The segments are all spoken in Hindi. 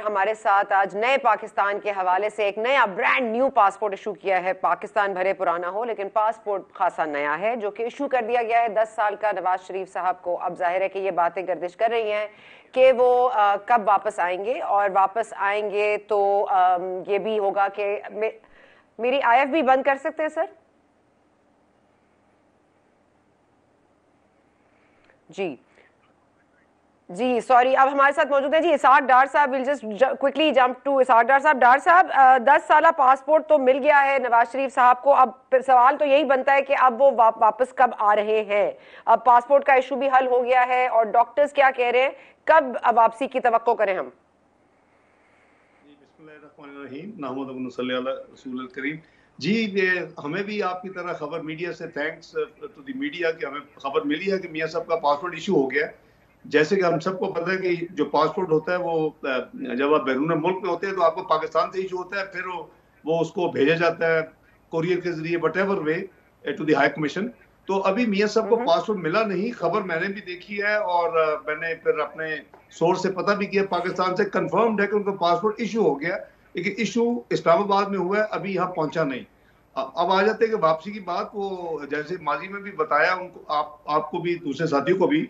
हमारे साथ आज नए पाकिस्तान के हवाले से एक नया ब्रांड न्यू पासपोर्ट इशू किया है। पाकिस्तान भरे पुराना हो लेकिन पासपोर्ट खासा नया है जो कि इशू कर दिया गया है 10 साल का नवाज शरीफ साहब को। अब जाहिर है कि ये बातें गर्दिश कर रही हैं कि वो कब वापस आएंगे, और वापस आएंगे तो ये भी होगा कि मेरी IFB बंद कर सकते हैं सर? जी सॉरी, अब हमारे साथ मौजूद है जी Ishaq Dar sahab. Will just quickly jump to Ishaq Dar sahab. Dar साहब, 10 साल पासपोर्ट तो मिल गया है नवाज शरीफ साहब को। अब सवाल तो यही बनता है कि अब वो वापस कब आ रहे हैं। अब पासपोर्ट का इशू भी हल हो गया है और डॉक्टर्स क्या कह रहे हैं, कब अब वापसी की तवक्को करें हम? जी, हमें भी आपकी तरह खबर मीडिया से थैंक्स टू द मीडिया कि हमें खबर मिली है कि मियां साहब का पासपोर्ट इशू हो गया है। जैसे कि हम सबको पता है कि जो पासपोर्ट होता है वो जब आप बैरून मुल्क में होते हैं तो आपको पाकिस्तान से इशू होता है, फिर वो उसको भेजा जाता है कोरियर के जरिए whatever way to the high commission. तो अभी मियां साहब को पासपोर्ट मिला नहीं, खबर मैंने भी देखी है और मैंने फिर अपने सोर्स से पता भी किया, पाकिस्तान से कंफर्म्ड है कि उनका पासपोर्ट इशू हो गया, लेकिन इशू इस्लामाबाद में हुआ है, अभी यहाँ पहुंचा नहीं। अब आ जाते हैं कि वापसी की बात। वो जैसे माजी में भी बताया उनको, आपको भी दूसरे साथियों को भी,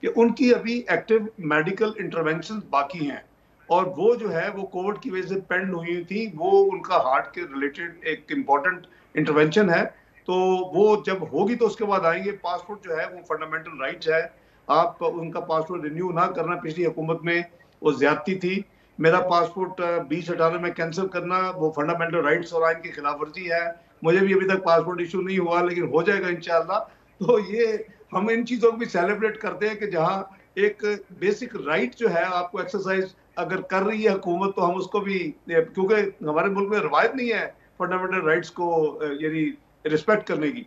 कि उनकी अभी एक्टिव मेडिकल इंटरवेंशन बाकी हैं और वो जो है वो कोविड की वजह से पेंड हुई थी। वो उनका हार्ट के रिलेटेड एक इम्पॉर्टेंट इंटरवेंशन है, तो वो जब होगी तो उसके बाद आएंगे। पासपोर्ट जो है वो फंडामेंटल राइट्स है, आप उनका पासपोर्ट रिन्यू ना करना पिछली हुकूमत में वो ज्यादती थी। मेरा पासपोर्ट 2018 में कैंसिल करना वो फंडामेंटल राइट्स और आइन की खिलाफ वर्जी है। मुझे भी अभी तक पासपोर्ट इशू नहीं हुआ, लेकिन हो जाएगा इंशाल्लाह। तो ये हम इन चीजों को भी सेलिब्रेट करते हैं कि जहां एक बेसिक राइट जो है आपको एक्सरसाइज अगर कर रही है हुकूमत, तो हम उसको भी, क्योंकि हमारे मुल्क में रवायत नहीं है फंडामेंटल राइट्स को यानी रिस्पेक्ट करने की।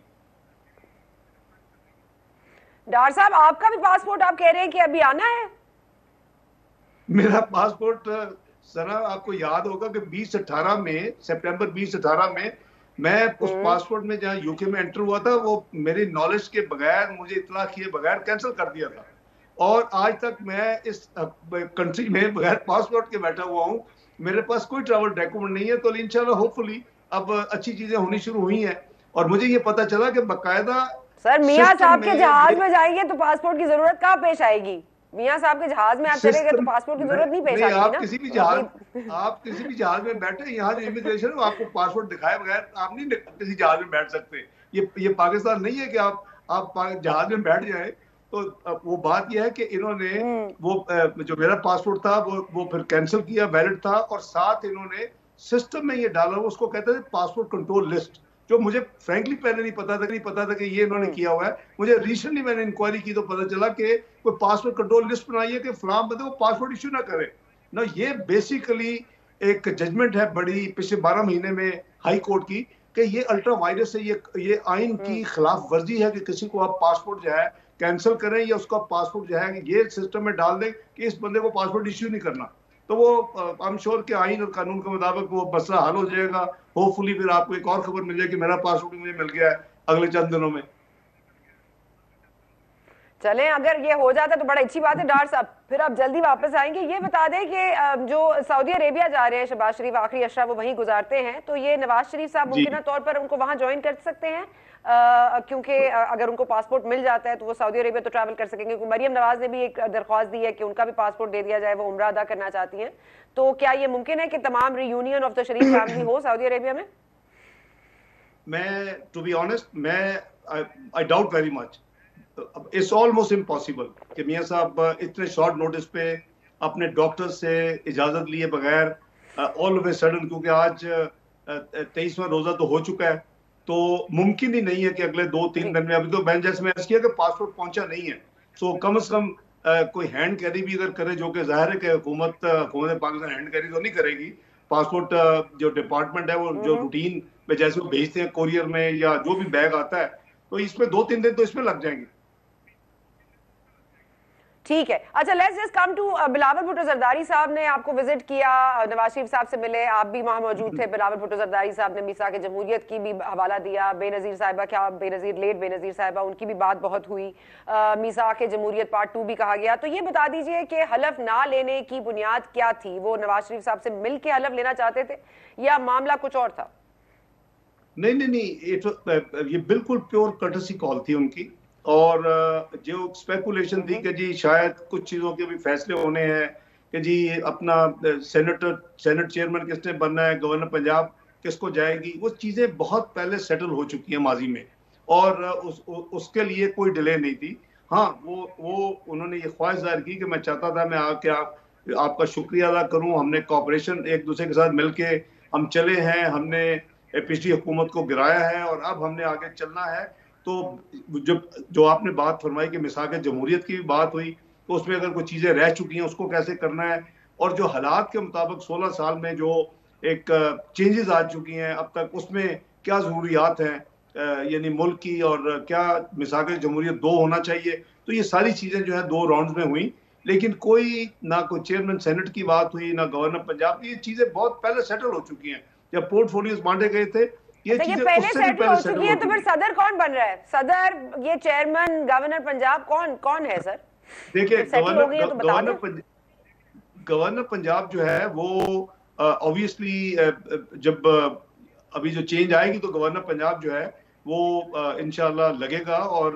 डार साहब, आपका भी पासपोर्ट आप कह रहे हैं कि अभी आना है? मेरा पासपोर्ट सना आपको याद होगा कि 2018 में, सितंबर 2018 में मैं उस पासपोर्ट में जहां यूके में एंटर हुआ था वो मेरी नॉलेज के बगैर, मुझे इतला किए बगैर कैंसिल कर दिया था। और आज तक मैं इस कंट्री में बगैर पासपोर्ट के बैठा हुआ हूं, मेरे पास कोई ट्रैवल डॉक्यूमेंट नहीं है। तो इंशाल्लाह होपफुली अब अच्छी चीजें होनी शुरू हुई हैं और मुझे ये पता चला कि बकायदा सर मियां साहब के जहाज में जाएंगे तो पासपोर्ट की जरूरत कहाँ पेश आएगी? मियां साहब के जहाज में आप चले गए तो पासपोर्ट की जरूरत नहीं पेश आएगी ना? आप किसी भी जहाज में बैठे, यहाँ जो इमिग्रेशन है आपको पासपोर्ट दिखाए बगैर आप नहीं किसी जहाज में बैठ सकते। ये पाकिस्तान नहीं है कि आप जहाज में बैठ जाए। तो वो बात यह है कि इन्होंने वो जो मेरा पासपोर्ट था वो फिर कैंसिल किया, वैलिड था, और साथ इन्होंने सिस्टम में ये डाला, उसको कहते थे पासपोर्ट कंट्रोल लिस्ट, जो मुझे फ्रैंकली पहले नहीं पता था कि ये इन्होंने किया हुआ है। मुझे रिसेंटली मैंने इंक्वायरी की तो पता चला कि कोई पासपोर्ट कंट्रोल लिस्ट बनाई है कि फलां बंदे वो पासपोर्ट इश्यू ना करे ना। ये बेसिकली एक जजमेंट है बड़ी पिछले 12 महीने में हाई कोर्ट की कि ये अल्ट्रा वायरस है, ये आइन की खिलाफ वर्जी है कि किसी को आप पासपोर्ट जो है कैंसिल करें या उसका पासपोर्ट जो है ये सिस्टम में डाल दें कि इस बंदे को पासपोर्ट इश्यू नहीं करना। तो वो आई एम श्योर कि आइन और कानून के मुताबिक वो मसला हल हो जाएगा। होपफुली फिर आपको एक और खबर मिल जाएगी मेरा पासपोर्ट मुझे मिल गया है अगले चंद दिनों में। चलें, अगर ये हो जाता है तो बड़ा अच्छी बात है। डार साहब, फिर आप जल्दी वापस आएंगे। ये बता दें कि जो सऊदी अरेबिया जा रहे हैं शहबाज शरीफ, आखिरी अशरा वो वहीं गुजारते हैं, तो ये नवाज शरीफ साहब मुमकिन तौर पर उनको वहां ज्वाइन कर सकते हैं, क्योंकि अगर उनको पासपोर्ट मिल जाता है तो वो सऊदी अरेबिया तो ट्रैवल कर सकेंगे। क्योंकि मरियम नवाज ने भी एक दरख्वास्त दी है कि उनका भी पासपोर्ट दे दिया जाए, वो उम्रा अदा करना चाहती हैं। तो क्या ये मुमकिन है कि तमाम reunion of the Sharif family हो सऊदी अरेबिया में? मैं to be honest, I doubt very much. It's almost impossible कि मियां साहब इतने शॉर्ट नोटिस पे अपने डॉक्टर से इजाजत लिए बगैर ऑल ऑफ ए सडन, क्योंकि आज 23वां रोजा तो हो चुका है, तो मुमकिन ही नहीं है कि अगले 2-3 दिन में, अभी तो मैंने जैसे मैंने किया कि पासपोर्ट पहुंचा नहीं है, सो कम से कम कोई हैंड कैरी भी अगर करे, जो कि जाहिर है कि हुकूमत पाकिस्तान हैंड कैरी तो नहीं करेगी। पासपोर्ट जो डिपार्टमेंट है वो जो रूटीन में जैसे वो भेजते हैं कोरियर में या जो भी बैग आता है, तो इसमें 2-3 दिन तो इसमें लग जाएंगे। ठीक है। अच्छा, let's just come to Bilawal Bhutto Zardari साहब ने आपको विजिट किया, नवाज शरीफ साहब से मिले, आप भी वहां मौजूद थे। बिलावल भुट्टो जरदारी साहब ने मीसाक जमहूरियत की भी हवाला दिया, बेनजीर साहिबा, क्या बेनजीर, लेट बेनजीर साहिबा, उनकी भी बात बहुत हुई। मीसाक जमहूरियत पार्ट 2 भी कहा गया। तो ये बता दीजिए कि हलफ ना लेने की बुनियाद क्या थी? वो नवाज शरीफ साहब से मिल के हलफ लेना चाहते थे या मामला कुछ और था? नहीं नहीं नहीं, ये बिल्कुल प्योर कर्टसी कॉल थी उनकी। और जो स्पेकुलेशन थी कि जी शायद कुछ चीजों के भी फैसले होने हैं कि जी अपना सेनेट चेयरमैन किसने बनना है, गवर्नर पंजाब किसको जाएगी, वो चीजें बहुत पहले सेटल हो चुकी हैं माजी में, और उसके लिए कोई डिले नहीं थी। हाँ, वो उन्होंने ये ख्वाहिश जाहिर की कि मैं चाहता था मैं आके आपका शुक्रिया अदा करूं, हमने कॉपरेशन एक दूसरे के साथ मिलके हम चले हैं, हमने पिछली हुकूमत को गिराया है और अब हमने आगे चलना है। तो जो आपने बात फरमाई कि मिसाक जमहूरियत की बात हुई, तो उसमें अगर कोई चीजें रह चुकी हैं उसको कैसे करना है, और जो हालात के मुताबिक 16 साल में जो एक चेंजेस आ चुकी हैं अब तक, उसमें क्या जरूरियात हैं, यानी मुल्क की, और क्या मिसाक जमहूरियत 2 होना चाहिए। तो ये सारी चीजें जो है 2 राउंड में हुई, लेकिन ना कोई चेयरमैन सेनेट की बात हुई, ना गवर्नर पंजाब की। ये चीजें बहुत पहले सेटल हो चुकी हैं, जब पोर्टफोलियोज बांटे गए थे ये चीजें पहले उससे भी सेटल हो चुकी है। तो फिर सदर कौन बन रहा है? सदर, ये चेयरमैन, गवर्नर पंजाब कौन है सर? देखिए, गवर्नर पंजाब जो है वो ऑब्वियसली जब अभी जो चेंज आएगी तो गवर्नर पंजाब जो है वो इंशाल्लाह लगेगा, और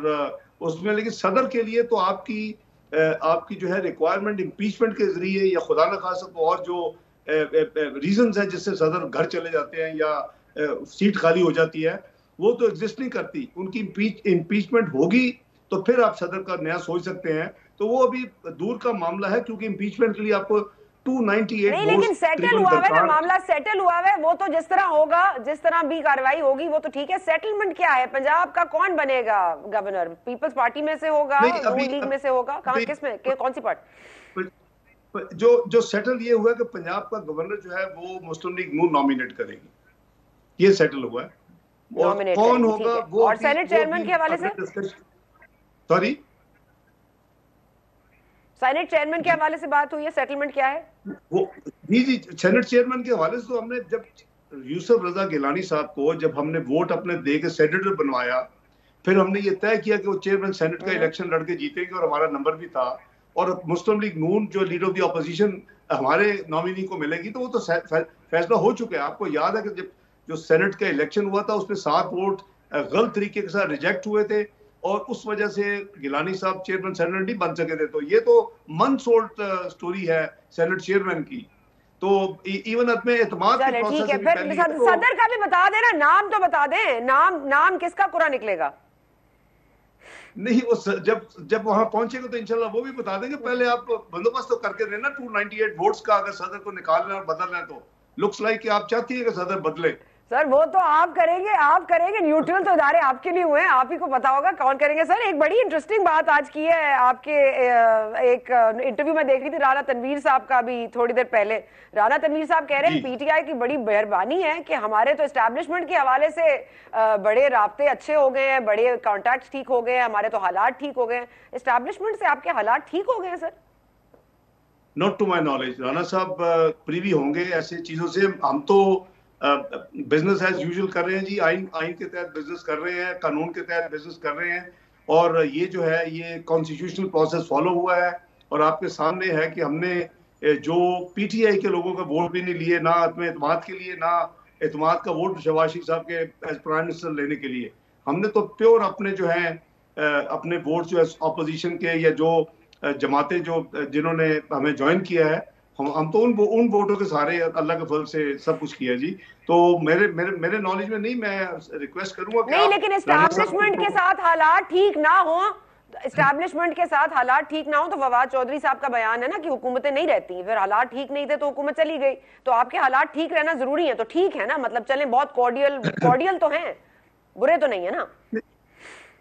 उसमें लेकिन सदर के लिए तो आपकी जो है रिक्वायरमेंट इम्पीचमेंट के जरिए या खुदा न खासा तो और जो रीजंस हैं जिससे सदर घर चले जाते हैं या सीट खाली हो जाती है, वो तो एग्जिस्ट नहीं करती। उनकी इम्पीचमेंट होगी तो फिर आप सदर का नया सोच सकते हैं। तो वो अभी दूर का मामला है, क्योंकि इम्पीचमेंट के लिए आपको 298 नहीं, लेकिन सेटल हुआ है ना, मामला सेटल हुआ है। वो तो जिस तरह होगा, जिस तरह भी कार्रवाई होगी वो तो ठीक है। सेटलमेंट क्या है? पंजाब का कौन बनेगा गवर्नर? पीपल्स पार्टी में से होगा, नून लीग में से होगा, कहां, किसमें, कौन सी पार्टी? जो सेटल ये हुआ कि पंजाब का गवर्नर जो है वो मुस्लिम लीग नून नॉमिनेट करेगी, ये सेटल हुआ है। और कौन होगा वो, और सेनेट चेयरमैन के हवाले से, सॉरी, सेनेट चेयरमैन के हवाले से बात हुई है। सेटलमेंट क्या है वो? जी, सेनेट चेयरमैन के हवाले से तो हमने जब यूसुफ रजा गिलानी साहब को जब हमने वोट अपने दे के सेनेटर बनवाया, फिर हमने ये तय किया कि वो चेयरमैन सेनेट का इलेक्शन लड़के जीतेंगे, और हमारा नंबर भी था। और मुस्लिम लीग नून जो लीडर ऑफ द ऑपोजिशन हमारे नॉमिनी को मिलेगी, तो वो तो फैसला हो चुका है। आपको याद है कि जब जो सेनेट का इलेक्शन हुआ था उसमें 7 वोट गलत तरीके के साथ रिजेक्ट हुए थे, और उस वजह से गिलानी साहब चेयरमैन सेनेट नहीं बन सके थे। तो ये तो मनसोल्ड स्टोरी है सेनेट चेयरमैन की। तो इवन में एतमाद के प्रोसेस ठीक है, फिर सदर का भी बता देना, नाम तो बता दें, नाम किसका पूरा निकलेगा? नहीं, वो जब वहां पहुंचेगा तो इंशाल्लाह वो भी बता देंगे। पहले आप बंदोबस्त तो करके देना 298 वोट्स का। अगर सदर को निकालना और बदलना है तो लुक्स लाइक कि आप चाहती है कि सदर बदले। सर वो तो आप करेंगे, न्यूट्रल तो इदारे आपके लिए हुए हैं, आप ही को पता होगा कौन करेंगे। सर एक बड़ी इंटरेस्टिंग बात आज की है आपके, एक इंटरव्यू में देख रही थी राना तनवीर साहब का भी थोड़ी देर पहले। राना तनवीर साहब कह रहे हैं पीटीआई की बड़ी मेहरबानी है कि हमारे तो एस्टैब्लिशमेंट के हवाले से बड़े राब्ते अच्छे हो गए हैं, बड़े कॉन्टैक्ट ठीक हो गए हैं, हमारे तो हालात ठीक हो गए हैं। एस्टैब्लिशमेंट से आपके हालात ठीक हो गए हैं sir? Not to my knowledge. Rana साहब प्रीवी होंगे ऐसे चीजों से। हम तो बिजनेस एज यूजुअल कर रहे हैं जी, आइन के तहत बिजनेस कर रहे हैं, कानून के तहत बिजनेस कर रहे हैं, और ये जो है ये कॉन्स्टिट्यूशनल प्रोसेस फॉलो हुआ है। और आपके सामने है कि हमने जो पीटीआई के लोगों का वोट भी नहीं लिए, ना अपने एतमाद के लिए, ना एतमाद का वोट शहबाज शरीफ साहब के एज प्राइम मिनिस्टर लेने के लिए। हमने तो प्योर अपने जो है अपने वोट जो है अपोजिशन के या जो जमातें जो जिन्होंने हमें ज्वाइन किया है, हम तो उन वोटों के सहारे अल्लाह के फजल से सब कुछ किया जी। तो मेरे नॉलेज में नहीं, मैं रिक्वेस्ट करूंगा कि नहीं, लेकिन एस्टैब्लिशमेंट के साथ हालात ठीक ना हो, एस्टैब्लिशमेंट के साथ हालात ठीक ना हो, तो फवाद चौधरी साहब का बयान है ना कि हुकूमतें नहीं रहती, फिर हालात ठीक नहीं थे तो हुकूमत चली गई। तो आपके हालात ठीक रहना जरूरी है, तो ठीक है ना, मतलब चले बहुत कॉर्डियल तो हैं, बुरे तो नहीं है ना?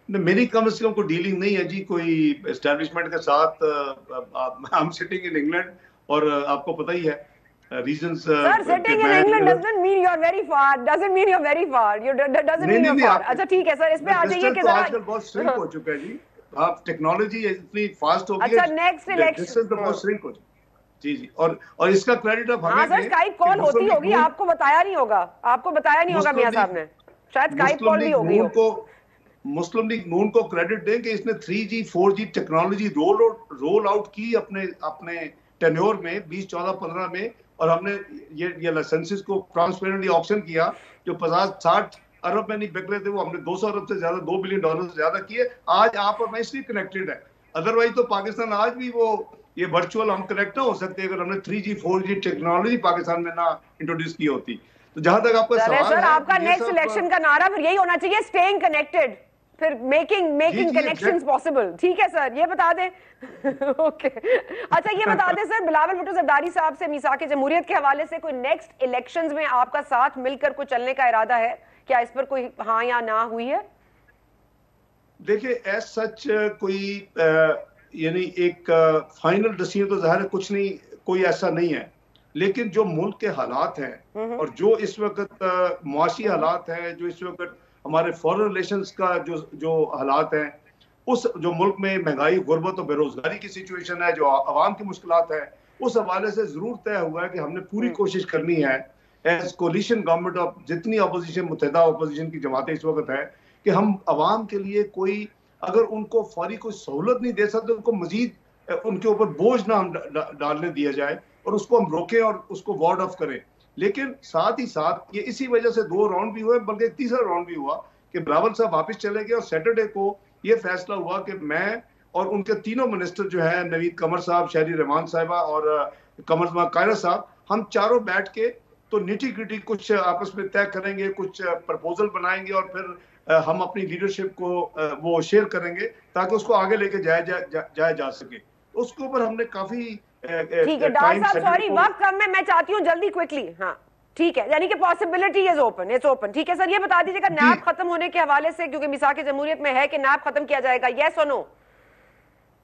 मेरी कम से कम कोई डीलिंग नहीं है जी कोई एस्टैब्लिशमेंट के साथ। I am sitting in England, और आपको पता ही है reasons. Sir sitting in England doesn't mean you are very far, doesn't mean you are very far, you doesn't mean you are far. अच्छा ठीक है सर, इस पे आ जाइए कि जरा आजकल बहुत श्रिंक हो चुका है जी। आप टेक्नोलॉजी इतनी फास्ट हो गई अच्छा, नेक्स्ट इलेक्शन डिस्टेंस तो बहुत श्रिंक हो जाए। जी जी, और इसका क्रेडिट आप हाँ हमें सर, स्काइप कॉल होती होगी, आपको बताया नहीं होगा, आपको बताया नहीं होगा मियां साहब ने, शायद स्काइप कॉल भी हो गई हो। मुस्लिम लीग नून को क्रेडिट दें कि इसने 3G 4G technology roll out की अपने अपने टेन्योर में 20 14 15 में, और हमने ये लाइसेंसेस को ट्रांसपेरेंटली ऑक्शन किया। जो 50-60 अरब में नहीं बिक रहे थे वो हमने 200 अरब से ज्यादा, $2 बिलियन से ज्यादा किए। आज आप और मैं इसलिए कनेक्टेड है, अदरवाइज तो पाकिस्तान आज भी वो ये वर्चुअल हम कनेक्ट ना हो सकते अगर हमने 3G 4G टेक्नोलॉजी पाकिस्तान में ना इंट्रोड्यूस की होती। तो जहां तक आपका सवाल सर, है, आपका नेक्स्ट इलेक्शन का नारा फिर यही होना चाहिए, स्टेइंग कनेक्टेड, फिर मेकिंग कनेक्शंस पॉसिबल। ठीक है सर, ये बता दें। ओके अच्छा, ये बता दें सर, बिलावल भुट्टो जरदारी साहब से मीसाक जमहूरियत के हवाले से कोई नेक्स्ट इलेक्शंस में आपका साथ मिलकर कोई चलने का इरादा है क्या? इस पर कोई हाँ या ना हुई है? देखिए, एज सच कोई यानी एक फाइनल डिसीजन तो जाहिर है कुछ नहीं, कोई ऐसा नहीं है। लेकिन जो मुल्क के हालात हैं और जो इस वक्त मुआशी हालात हैं, जो इस वक्त हमारे फॉरेन रिलेशंस का जो हालात हैं, उस जो मुल्क में महंगाई, गुर्बत और बेरोजगारी की सिचुएशन है, जो आवाम की मुश्किलात है, उस हवाले से जरूर तय हुआ है कि हमने पूरी कोशिश करनी है एज कोलिशन गवर्नमेंट ऑफ जितनी अपोजिशन, मुत्तहिदा अपोजिशन की जमातें इस वक्त है, कि हम आवाम के लिए कोई, अगर उनको फौरी कोई सहूलत नहीं दे सकते, उनको मजीद उनके ऊपर बोझ ना हम डालने दिया जाए और उसको हम रोकें और उसको वार्ड ऑफ करें। लेकिन साथ ही साथ ये इसी वजह से 2 राउंड भी हुए, बल्कि एक तीसरा राउंड भी हुआ कि बिलावल साहब वापस चले गए और सैटरडे को ये फैसला हुआ कि मैं और उनके तीनों मिनिस्टर जो है, नवीद कमर साहब, शहरी रहमान साहिबा और कमर कायरा साहब, हम चारों बैठ के तो निटी ग्रिटी कुछ आपस में तय करेंगे, कुछ प्रपोजल बनाएंगे और फिर हम अपनी लीडरशिप को वो शेयर करेंगे ताकि उसको आगे लेके जाया जा सके। उसके ऊपर हमने काफी ठीक है डॉक्टर साहब, सॉरी वक्त कम है, मैं चाहती हूँ जल्दी क्विकली। हाँ ठीक है, यानी कि possibility is open, it's open. ठीक है सर, ये बता दीजिएगा नैब खत्म होने के हवाले से, क्योंकि मिसाक जमहूरियत में है कि नैब खत्म किया जाएगा, यस और नो?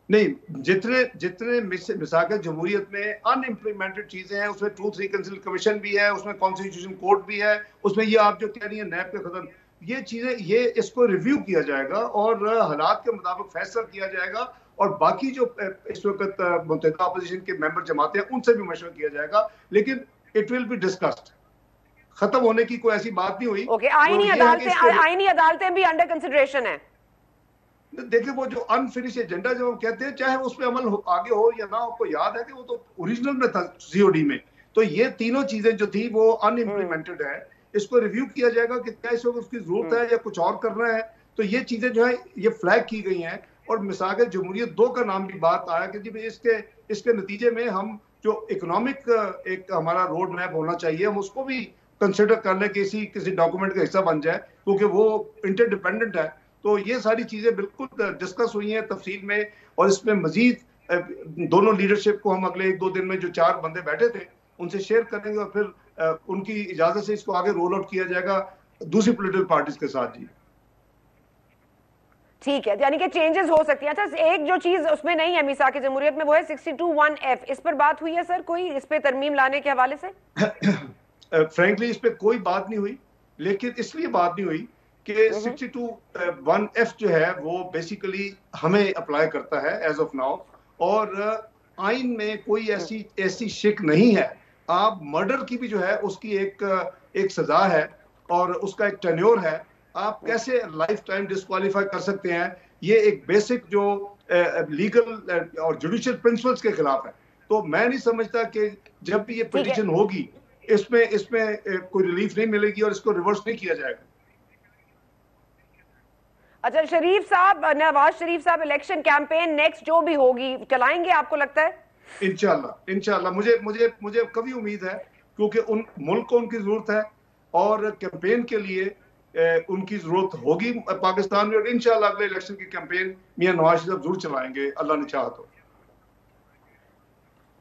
नहीं, जितने मिसाक जमहूरियत में अनइम्प्लीमेंटेड चीजें हैं, उसमें ट्रूथ रिकंसिलिएशन कमीशन भी है, उसमें कॉन्स्टिट्यूशन कोर्ट भी है, उसमें ये आप जो कह रही है नैब के खत्म, ये चीजें, ये इसको रिव्यू किया जाएगा और हालात के मुताबिक फैसला किया जाएगा। और बाकी जो इस वक्त मुत्तहिदा अपोजिशन के मेंबर जमाते हैं उनसे भी मशवरा किया जाएगा, लेकिन इट विल बी डिस्कस्ड। खत्म होने की कोई ऐसी बात नहीं हुई। ओके, आईनी अदालतें भी अंडर कंसिडरेशन है। देखिए, वो जो अनफिनिश एजेंडा जो हम कहते हैं, चाहे उस पर अमल आगे हो या ना, आपको याद है कि वो तो ओरिजिनल में था सीओडी में। तो ये तीनों चीजें जो थी वो अनइम्प्लीमेंटेड है, इसको रिव्यू किया जाएगा कि क्या इसको उसकी जरूरत है या कुछ और करना है। तो ये चीजें जो है ये फ्लैग की गई हैं। और मिसाक जमहूरियत 2 का नाम भी बात आया कि जी इसके नतीजे में हम जो इकोनॉमिक एक हमारा रोड मैप होना चाहिए, हम उसको भी कंसिडर कर लें, किसी डॉक्यूमेंट का हिस्सा बन जाए, क्योंकि वो इंटरडिपेंडेंट है। तो ये सारी चीजें बिल्कुल डिस्कस हुई हैं तफसील में, और इसमें मजीद दोनों लीडरशिप को हम अगले 1-2 दिन में जो 4 बंदे बैठे थे उनसे शेयर करेंगे और फिर उनकी इजाजत से इसको आगे रोल आउट किया जाएगा दूसरी पॉलिटिकल पार्टीज के साथ। जी ठीक है, यानी कि चेंजेस हो सकती है। अच्छा, एक जो चीज उसमें नहीं है मिसाक जमहूरियत में, वो है 62(1)(f, इस पर बात हुई है सर कोई, इस पे तरमीम लाने के हवाले से? फ्रैंकली इस पे कोई बात नहीं हुई, लेकिन इसलिए बात नहीं हुई कि 62(1)(f जो है वो बेसिकली हमें अप्लाई करता है एज ऑफ नाउ, और आइन में कोई ऐसी शिक नहीं है। आप मर्डर की भी जो है उसकी एक सजा है और उसका एक टेन्योर है, आप कैसे लाइफ टाइम डिस्क्वालीफाई कर सकते हैं, ये एक बेसिक जो लीगल और जुडिशियल प्रिंसिपल्स के खिलाफ है। तो मैं नहीं समझता कि जब भी ये पिटीशन होगी इसमें कोई रिलीफ नहीं मिलेगी और इसको रिवर्स नहीं किया जाएगा। अच्छा, शरीफ साहब, नवाज शरीफ साहब इलेक्शन कैंपेन नेक्स्ट जो भी होगी चलाएंगे आपको लगता है? इंशाल्लाह मुझे कभी उम्मीद है, क्योंकि उन मुल्क को उनकी जरूरत है और कैंपेन के लिए उनकी जरूरत होगी पाकिस्तान में, और इंशाल्लाह अगले इलेक्शन की कैंपेन मियां नवाज शरीफ जरूर चलाएंगे, अल्लाह ने चाहा तो।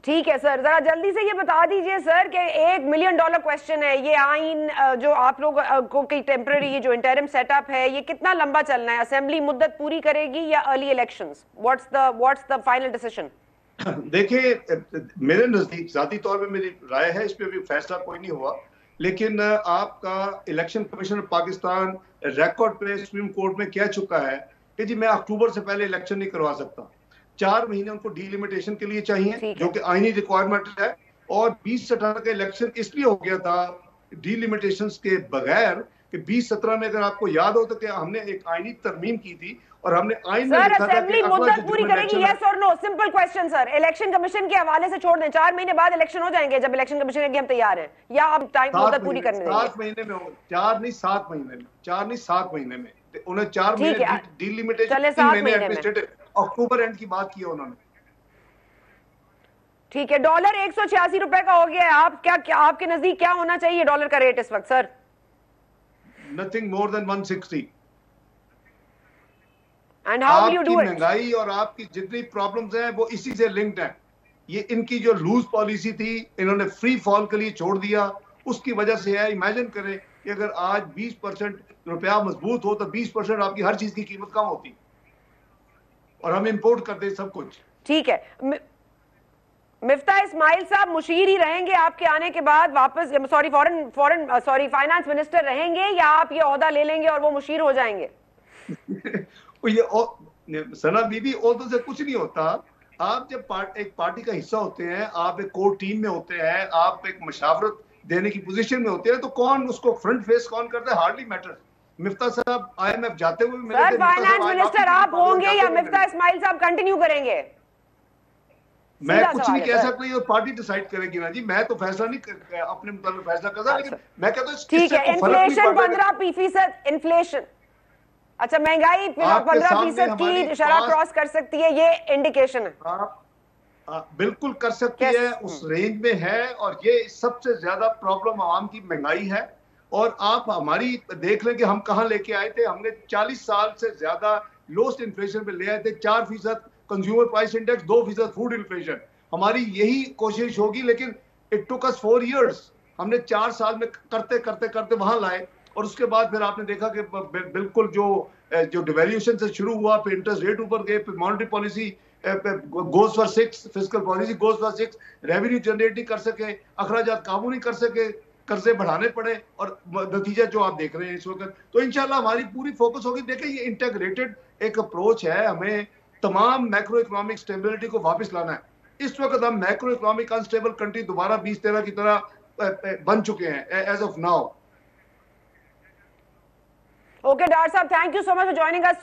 ठीक है सर, जरा जल्दी से ये बता दीजिए सर कि $1 मिलियन क्वेश्चन है, ये आइन जो आप लोग को की टेम्पररी ये जो इंटरिम सेटअप है, ये कितना लंबा चलना है? असेंबली मुद्दत पूरी करेगी या early elections? What's the final decision? देखिए, मेरे नजदीक जाती तौर पे मेरी राय है, इस पे भी फैसला कोई नहीं हुआ, लेकिन आपका इलेक्शन कमीशन पाकिस्तान रिकॉर्ड पे सुप्रीम कोर्ट में कह चुका है कि जी मैं अक्टूबर से पहले इलेक्शन नहीं करवा सकता। 4 महीने उनको डीलिमिटेशन के लिए चाहिए, जो कि आईनी रिक्वायरमेंट है। और 2017 का इलेक्शन इसलिए हो गया था डीलिमिटेशन के बगैर कि 2017 में, अगर आपको याद हो, तो क्या हमने एक आईनी तरमीम की थी और हमने आइन में लिखा था कि मुद्दत पूरी करेगी, यस और no, simple question sir. Election commission के हवाले से छोड़ दें, 4 महीने बाद इलेक्शन हो जाएंगे, जब इलेक्शन कमीशन के हम तैयार हैं, या अब टाइम मुद्दत पूरी करने देंगे? 7 महीने में होंगे, 4 नहीं 7 महीने में, 4 नहीं 7 महीने में। उन्हें 4 महीने डीलिमिटेशन, 3 महीने एडमिनिस्ट्रेटिव, अक्टूबर एंड की बात की है उन्होंने। ठीक है, डॉलर 186 रुपए का हो गया है। आप क्या आपके नजदीक क्या होना चाहिए डॉलर का रेट इस वक्त sir? Nothing more than 160। And how will you do it? महंगाई और आपकी जितनी प्रॉब्लम्स हैं वो इसी से लिंक्ड हैं। ये इनकी जो लूज पॉलिसी थी, इन्होंने फ्री फॉल के लिए छोड़ दिया, उसकी वजह से है। इमेजिन करें कि अगर आज 20% रुपया मजबूत हो तो 20% आपकी हर चीज की कीमत कम होती, और हम इंपोर्ट करते सब कुछ। ठीक है, मिफ्ता इस्माइल साहब मुशीर ही रहेंगे आपके आने के बाद वापस? सॉरी फाइनेंस मिनिस्टर रहेंगे, या आप ये ओहदा ले लेंगे और वो मुशीर हो जाएंगे? ये सना बीबी, ओहदों से कुछ नहीं होता। आप जब एक पार्टी का हिस्सा होते हैं, आप एक कोर टीम में होते हैं, आप एक मशावरत देने की पोजीशन में होते हैं, तो कौन उसको फ्रंट फेस कौन करता है, हार्डली मैटर। मिफ्ता साहब IMF जाते हुए मिले थे। फाइनेंस मिनिस्टर आप होंगे या मिफ्ता इस्माइल साहब कंटिन्यू करेंगे? मैं कुछ नहीं कह सकता, ये पार्टी डिसाइड करेगी ना जी। मैं तो फैसला नहीं अपने मुताबिक फैसला करता, लेकिन मैं कहता हूं ठीक है। इन्फ्लेशन 15% इन्फ्लेशन, अच्छा महंगाई 15% की शरह क्रॉस कर सकती है, ये इंडिकेशन है? बिल्कुल कर सकती है, उस रेंज में है। और ये सबसे ज्यादा प्रॉब्लम आवाम की महंगाई है। और आप हमारी देख लें कि हम कहां लेके आए थे। हमने 40 साल से ज्यादा लोएस्ट इन्फ्लेशन पे ले आए थे, 4% consumer price index, 2% food inflation. हमारी यही कोशिश होगी, लेकिन इट टुक अस 4 इयर्स। हमने 4 साल में करते करते करते वहां लाए। और उसके बाद फिर आपने देखा कि बिल्कुल जो डिवेल्यूशन से शुरू हुआ, फिर इंटरेस्ट रेट ऊपर गए, फिर monetary policy goes for 6, fiscal policy goes for 6, revenue generate नहीं कर सके, अखराजात काबू नहीं कर सके, कर्जे बढ़ाने पड़े, और नतीजा जो आप देख रहे हैं इस वक्त। तो इंशाल्लाह हमारी पूरी फोकस होगी। देखिए, ये इंटीग्रेटेड एक अप्रोच है, हमें तमाम मैक्रो इकोनॉमिक स्टेबिलिटी को वापस लाना है। इस वक्त हम मैक्रो इकोनॉमिक अनस्टेबल कंट्री दोबारा 2013 की तरह बन चुके हैं as of now. Okay doctor sahab, thank you so much for joining us.